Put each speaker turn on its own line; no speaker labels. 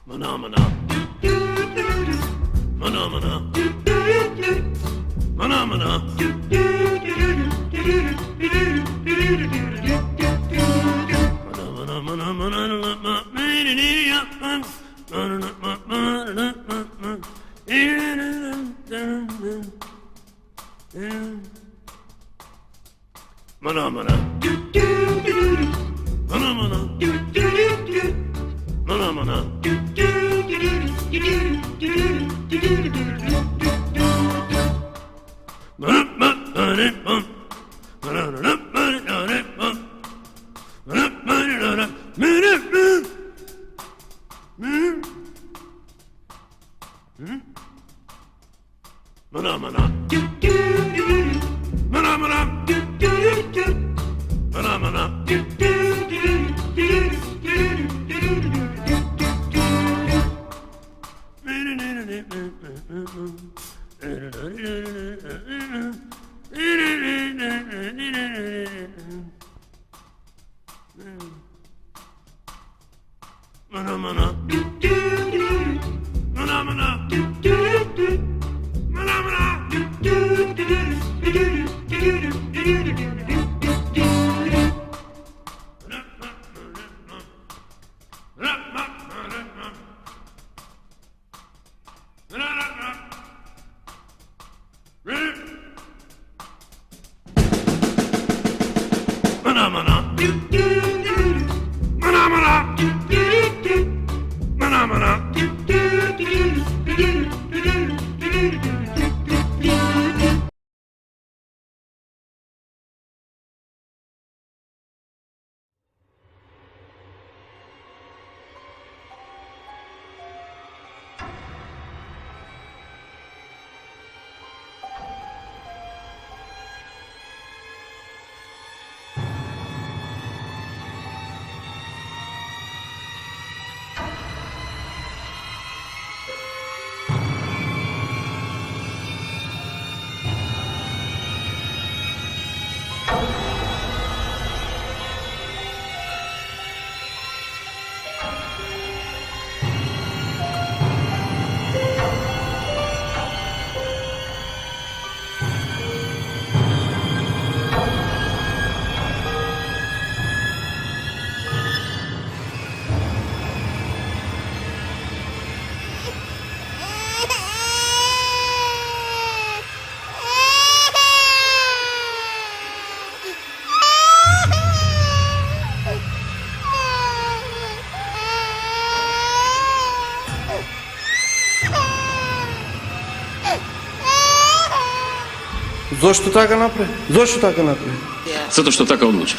Mana mana. Mana mana. Mana mana. Mana mana mana mana mana. Mana mana. Mana mana. Mana mana. Mana mana. Mana mana. Mana mana. Mana mana.
Зошто така напред? Зошто така напред?
За то, что так он лучше.